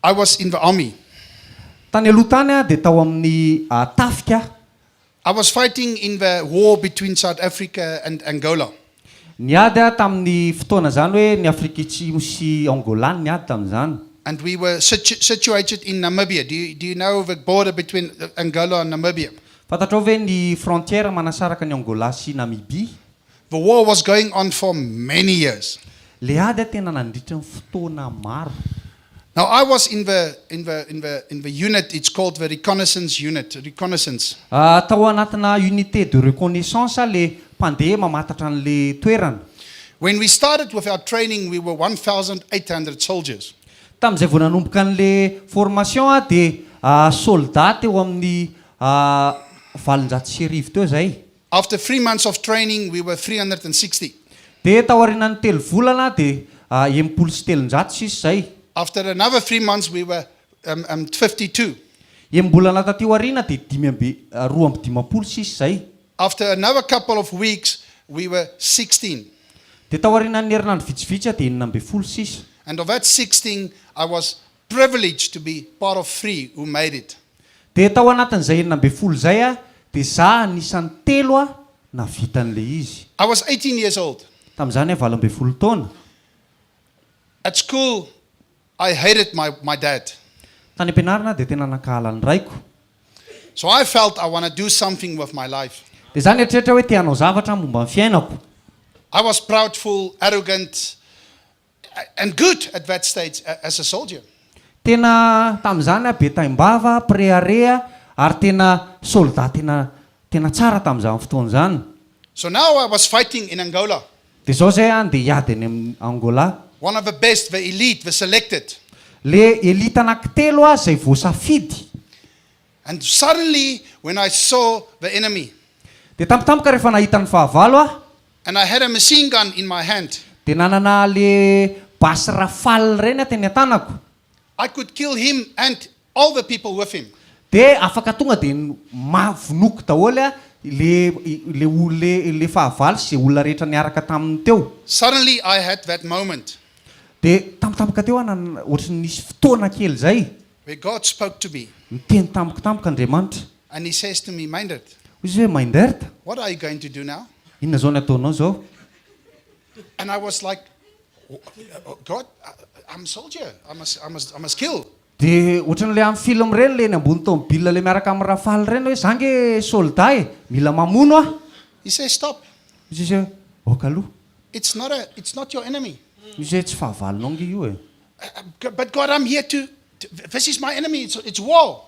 I was in the army. Tany aloha tany dia tao amin'ny tafika. I was fighting in the war between South Africa and Angola. Niady tamin'ny fotoana zany hoe ny Afrika Atsimo sy Angola niady tamin'izany. And we were situated in Namibia. Do you know the border between Angola and Namibia? Fantatrao ve ny frontière manasaraka ny Angola sy Namibia? The war was going on for many years. Le ady tena nandritra ny fotoana maro. Now I was in the unit. It's called the reconnaissance unit. Reconnaissance. Tao anatina unité de reconnaissance le mpandeha mamatatra an'le toerana. When we started with our training, we were 1,800 soldiers. Tamin'izay vao nanomboka an'le formation dia soldat teo amin'ny 700 teo zay. After 3 months of training, we were 360. De taorianany 3 volana de 700 sisa zay. After another 3 months, we were 52. Embolana taty aoriana de 250 sisa zay. After another couple of weeks, we were 16. De taorianany herinandro vitsivitsy de 9 sisa. And of that 16, I was privileged to be part of 3 who made it. De tao anatin'izay 9 zay de za anisan'ny 3 navita an'le izy. I was 18 years old. Tam'izany 12 taona. At school, I hated my dad. Tany ampianarana de tena nakahala ny raiko. So I felt I want to do something with my life. De zany eritreretra hoe te hanao zavatra momba ny fiainako. I was proudful, arrogant, and good at that stage as a soldier. Tena tam'izany be taimbava, préarea ary tena soldat tena tsara tam'izany fotoana zany. So now I was fighting in Angola. De zao zay andeha hiady any amin'ny Angola. One of the best, the elite, the selected. Le elite anankitelo zay voasafidy. And suddenly, when I saw the enemy, de tampotampoka rehefa nahita ny fahavalo and I had a machine gun in my hand, de nanana le basy rafale reny teny an-tanako. I could kill him and all the people with him. De afaka tonga de mavonoko daholo le fahavalo sy olona rehetra niaraka taminy teo. Suddenly, I had that moment De tampotampoka teo ohatry nisy fotoana kely zay. where God spoke to me. Miteny tampotampoka Andriamanitra. And he says to me, Mendert, Izy hoe Mendert, what are you going to do now? inona zao ny ataonao zao? And I was like, God, I'm a soldier. I must kill. De ohatran'le amin'ny film reny le ny ambony tomobile le miaraka amin'ny rafale reny hoe zange soldat mila mamono ah. He says, stop. Izy hoe okaloha. It's not your enemy. Izy hoe tsy fahavalonao nge io e. But God, I'm here this is my enemy. It's war.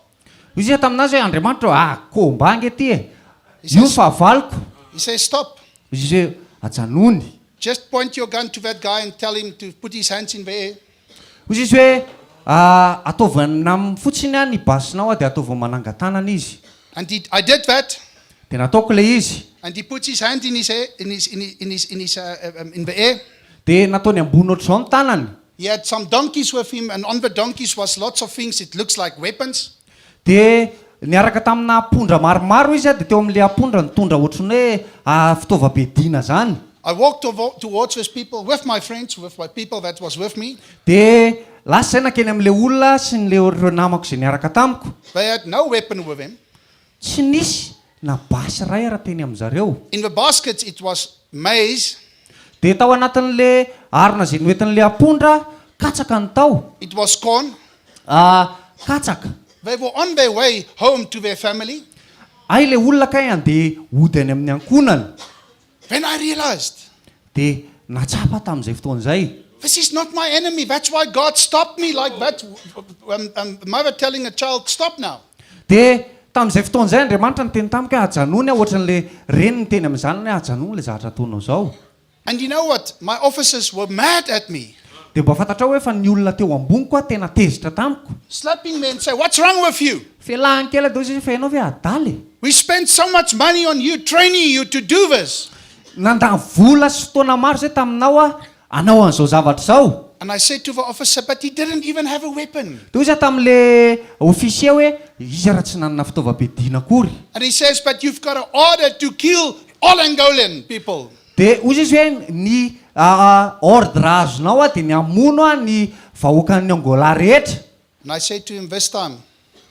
Izy hoe taminazy hoe Andriamanitra komba nge ty e. Io fahavaloko. He says, stop. Izy hoe ajanony. Just point your gun to that guy and tell him to put his hands in the air. Izy hoe ataovana fotsiny ny basinao de ataovana manangatanana izy. And I did that. De nataoko le izy. And he puts his hand in his air, in the air. De nataony ambony ohatr'izao ny tanany. He had some donkeys with him, and on the donkeys was lots of things. It looks like weapons. De niaraka tamina apondra maromaro izy de teo amin'le apondra nitondra ohatrany hoe fitaovam-piadiana zany. I walked towards those people with my friends, with my people that was with me. De lasa zay nakeny amin'le olona sy nyle ireo namako zay niaraka tamiko. They had no weapon with them. Tsy nisy na basy ray raha teny amin'zareo. In the baskets it was maize. De tao anatin'le arina zay noentin'le apondra katsaka ny tao. It was corn. Katsaka. They were on their way home to their family. Ay le olona kay andeha ody any amin'ny ankonany. Then I realized, De natsapa tam'izay fotoan'izay. this is not my enemy. That's why God stopped me like that. Mother telling a child, stop now. De tam'izay fotoan'izay Andriamanitra niteny tamiko hoe ajanony ohatran'le reny niteny amin'izany hoe ajanony le zavatra ataonao zao. And you know what? My officers were mad at me. De mba fantatra hoe fa ny olona teo ambony koa tena tezitra tamiko. Slapping me and say, what's wrong with you? Fialahany kely do izy fa ianao ve adaly. We spent so much money on you, training you to do this. Nandany vola sy fotoana maro zay taminao anao an'izao zavatra zao. And I said to the officer, but he didn't even have a weapon. De izy tam'le officier hoe izy raha tsy nanana fitaovam-piadiana akory. And he says, but you've got an order to kill all Angolan people. De izy hoe ny ordre azonao de ny amono ny vahoakan'ny Angola rehetra. And I said to him, this time,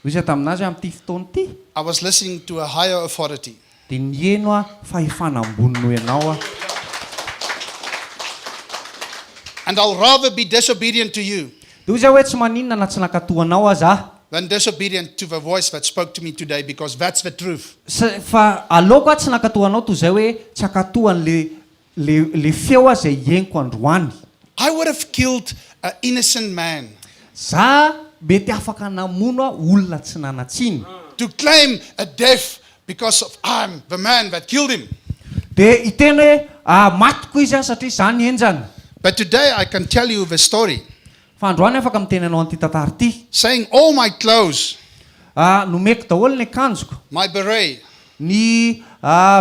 Izy taminazy amin'ity fotoana ity I was listening to a higher authority. de nieno fahefana ambonino ianao And I'll rather be disobedient to you de izy hoe tsy maninona na tsy nakatoanao aza than disobedient to the voice that spoke to me today, because that's the truth. fa aleoko tsy nakatoanao toy zay hoe tsy akatoany le feo zay ieniko androany. I would have killed an innocent man Za mety afaka namono olona tsy nanatsiny. to claim a death because of I'm the man that killed him. De iteny hoe matiko izy satria zany enjany. But today I can tell you the story, Fa androany afaka miteny anao an'ity tantara ity. saying all my clothes nomeko daholo ny akanjoko, my beret, ny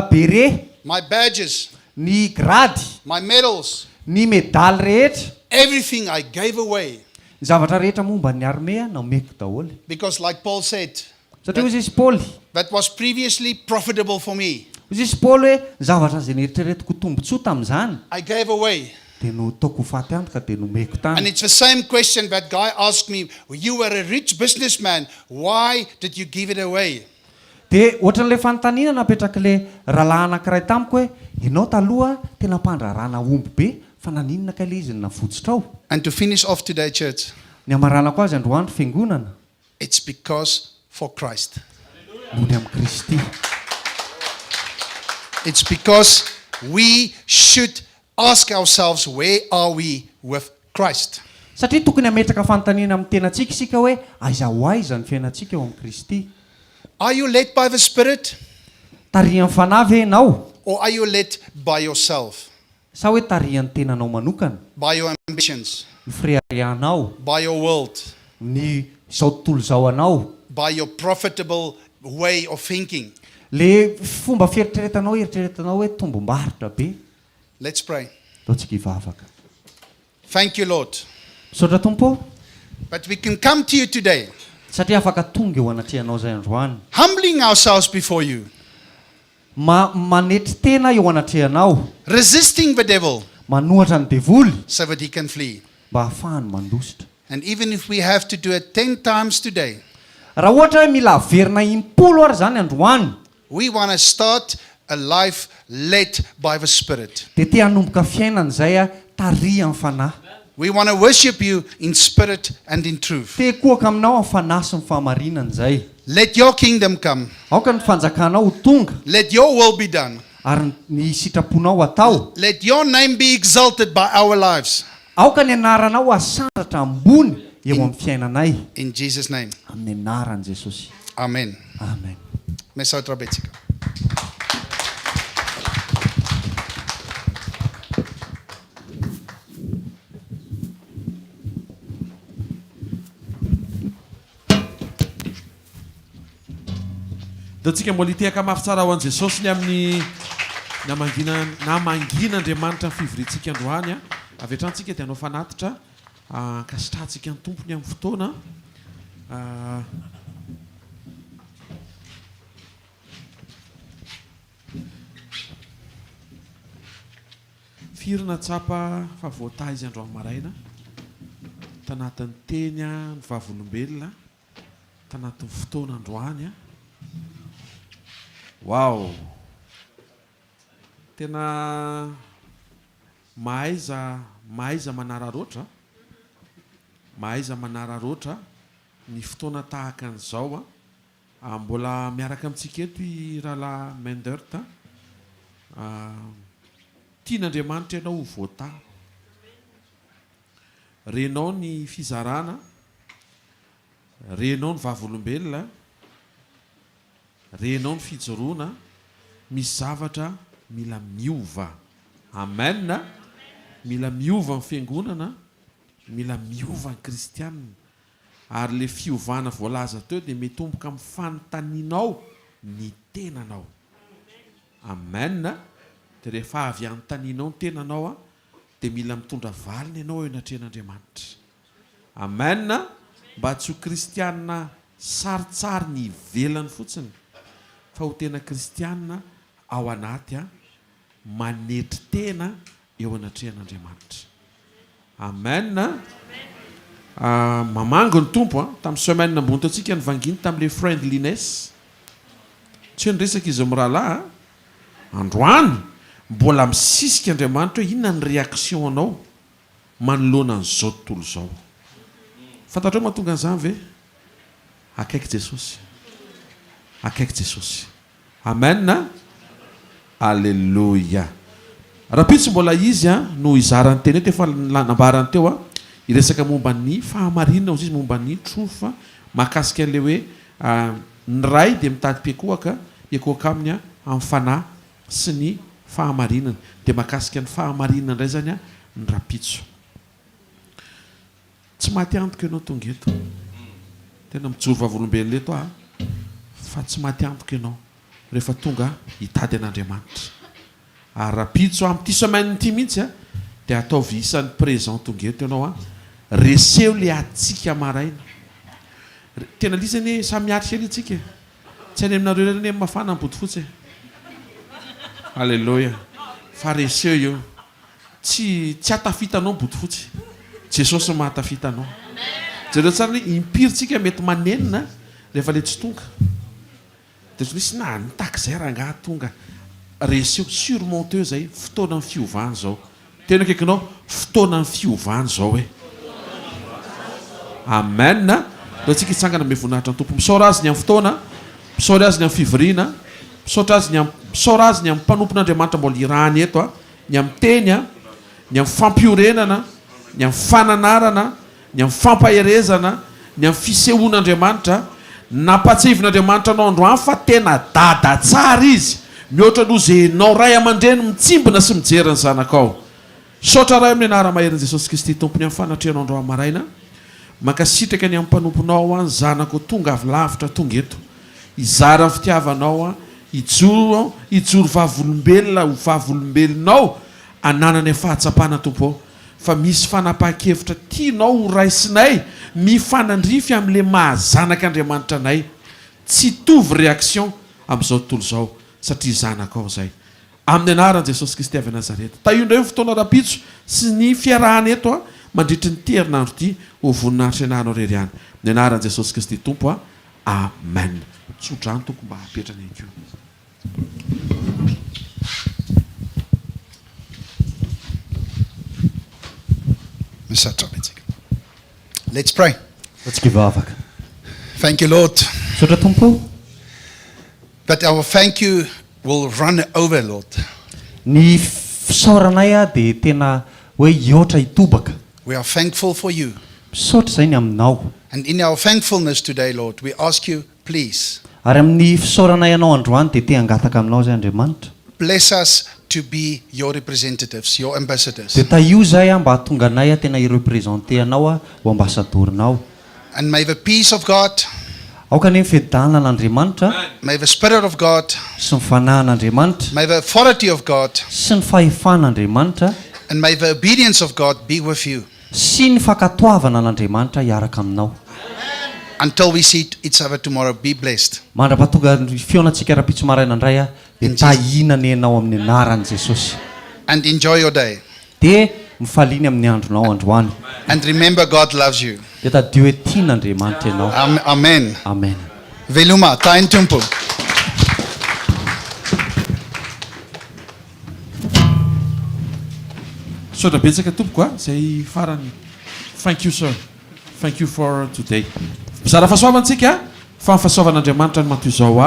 bere, my badges, ny grady, my medals, ny medaly rehetra, everything I gave away. ny zavatra rehetra momba ny armea nomeko daholo. Because like Paul said, Satria hozy izy Paoly, that was previously profitable for me. hozy izy Paoly hoe ny zavatra zay neritreretiko tombontsoa tamin'izany I gave away. dia no taoko faty antoka dia nomeko And tany. it's the same question that guy asked me, you were a rich businessman, why did you give it away? Dia ohatran'ilay fanontaniana napetraka ilay rahalahy anankiray tamiko hoe ianao taloha tena mpandrarana omby be fa naninona ka ilay izy navotsitra ao. And to finish off today, church, Ny amaranako azy androandro fiangonana it's because for Christ. noho ny amin'ny Kristy. It's because we should ask ourselves, where are we with Christ? Satria tokony hametraka fanontaniana amin'ny tenantsika isika hoe aiza ho aiza ny fiainantsika eo amin'ny Kristy. Are you led by the Spirit, Tarihan'ny fanahy ve ianao or are you led by yourself, sa hoe tarihan'ny tenanao manokana, by your ambitions, ny friarianao, by your world, ny izao tontolo izao anao, by your profitable way of thinking? le fomba fieritreretanao hoe tombom-barotra be. Let's pray. Ataontsika hivavaka. Thank you, Lord, Misaotra Tompo, that we can come to you today, satria afaka tonga eo anatrehanao zay androany, humbling ourselves before you, manetry tena eo anatrehanao, resisting the devil manohatra ny devoly so that he can flee. mba hahafahany mandositra. And even if we have to do it 10 times today, Raha ohatra hoe mila averina 10 ary zany androany, we want to start a life led by the Spirit. dia te hanomboka fiainana izay tarihan'ny fanahy. We want to worship you in spirit and in truth. Te kohaka aminao amin'ny fanahy sy ny fahamarinana izay. Let your kingdom come. Aoka ny fanjakanao ho tonga Let your will be done. ary ny sitraponao atao. Let your name be exalted by our lives. Aoka ny anaranao asandratra ambony eo amin'ny fiainanay. In Jesus' name. Amin'ny anaran'i Jesosy. Amen. Amen. Mesautra betsika. Da tsika mbola hitehaka mafy tsara ho an'i Jesosy ny amin'ny namangina Andriamanitra ny fivorintsika androany. Avy hatrany dia hanao fanatitra ankasitrantsika ny tompony amin'ny fotoana. Firina tsapa fa voataha izy androany maraina tanatin'ny teny ny vavolombelona tanatin'ny fotoana androany. Wow, tena mahaiza manararoatra, ny fotoana tahaka an'izao. Mbola miaraka amintsika eto i rahalahy Mendert, tian'Andriamanitra ianao ho voataha, renao ny fizarana, renao ny vavolombelona, renao ny fijoroana, misy zavatra mila miova. Amen. Mila miova ny fiangonana, mila miova ny kristianina, ary le fiovana voalaza teo dia metomboka amin'ny fanontanianao ny tenanao. Amen. Dia rehefa avy anontanianao ny tenanao dia mila mitondra valiny ianao eo anatrehan'Andriamanitra. Amen. Mba tsy ho kristianina saritsary ny ivelany fotsiny, fa ho tena kristianina ao anaty manetry tena eo anatrehan'Andriamanitra. Amen. Mamango ny tompo tamin'ny semaine ambony taontsika ny vanginy tamin'ilay friendliness. Tsy nyresaka izy amin'ny rahalahy. Androany mbola misisika Andriamanitra hoe inona ny réaction anao manoloana an'izao tontolo izao. Fantatrao mahatonga an'izany ve? Akaiky Jesosy. Akaiky Jesosy. Amen. Alléluia. Rapitsy mbola izy no izarany teny efa nambarany teo iresaka momba ny fahamarinana, ozy izy momba ny trofa mahakasika an'ilay hoe ny ray dia mitady mpiakohaka aminy amin'ny fanahy sy ny fahamarinana, dia mahakasika ny fahamarinana indray zany ny rapitso. Tsy maty antoka ianao tonga eto, tena mijoro vavolombelona eto fa tsy maty antoka ianao rehefa tonga hitady an'Andriamanitra. Ary rapitso amin'ity semaine ity mihitsy a dia ataovy isan'ny présent tonga eto ianao a reseo le atsika maraina. Tena lisany samy miatra kely itsika tsy any aminareo reny mafana ambodyfotsy. Alleluia. Fa reseo io tsy hatafitanao bodyfotsy. Jesosy mahatafitanao. Jereo tsara ny impiritsika mety manenina rehefa le tsy tonga. Dia misy na nitakizay raha ngaha tonga. Reseo surmonteux zay fotoana ny fiovany zao. Tena akaikinao fotoana ny fiovany zao hoe. Amen. Dao tsika hitsangana me voninahitra ny tompo. Misaora azy ny amin'ny fotoana, misaora azy ny amin'ny fivoriana, misaora azy ny amin'ny mpanompon'Andriamanitra mbola irany eto a, ny amin'ny teny a, ny amin'ny fampiorenana, ny amin'ny fananarana, ny amin'ny fampaherezana, ny amin'ny fisehoan'Andriamanitra. Nampatsivin'Andriamanitra anao androany fa tena dada tsara izy. Mihoatra aloha zay nao ray aman-dreny mitsimbina sy mijery ny zanakao. Saotra ray amin'ny anarana mahery Jesosy Kristy tompony amin'ny fanatrehanao androany maraina. Mankasitraka ny amin'ny mpanomponao a, ny zanako tonga avy lavitra tonga eto. Hizara ny fitiavanao a, hijoro vavolombelona ho vavolombelonao ananany amin'ny fahatsapana tompo. Fa misy fanapahan-kevitra tianao ho raisinay mifanandrify amin'le mahazanak'Andriamanitra anay. Tsy tovy réaction amin'izao tontolo izao satria zanakao zay. Amin'ny anaran'i Jesosy Kristy avy Nazareta. Tahindreo ny fotoana rapitso sy ny fiarahana eto a mandritry ny terinandro ity ho voninahitra ianarana rery ihany. Amin'ny anaran'i Jesosy Kristy tompo a. Amen. Tsotra any toko mba hapetrana enkeo. Let's pray. Let's give avaka. Thank you, Lord. Sotra tompo. But our thank you will run over, Lord. Ny fisaoranay a dia tena hoe hihoatra hitobaka. We are thankful for you. Misaotra izay ny aminao. And in our thankfulness today, Lord, we ask you, please, Ary amin'ny fisaoranay ianao androany dia te hangataka aminao zay Andriamanitra. bless us to be your representatives, your ambassadors. Dia io zay a mba hatonga anay a tena hirepresente anao a ho ambasadorinao. And may the peace of God, Aoka ny fidanan'Andriamanitra may the Spirit of God, sy ny fanahin'Andriamanitra may the authority of God, sy ny fahefan'Andriamanitra and may the obedience of God be with you sy ny fakatoavana an'Andriamanitra hiaraka aminao. until we see each other tomorrow. Be blessed. Mandrapahatonga ny fionatsika rapitso maraina indray a dia tahinany ianao amin'ny anaran'i Jesosy. And enjoy your day. Dia mifaliny amin'ny andronao androany. And remember, God loves you. Dia tadio hoe tian'Andriamanitra ianao. Amen. Amen. Veluma, tain tumpu. Saotra betsaka tompoko a zay farany. Thank you sir. Thank you for today. Mizara fahasoavantsika fa ny fahasoavan'Andriamanitra no matoy izao a.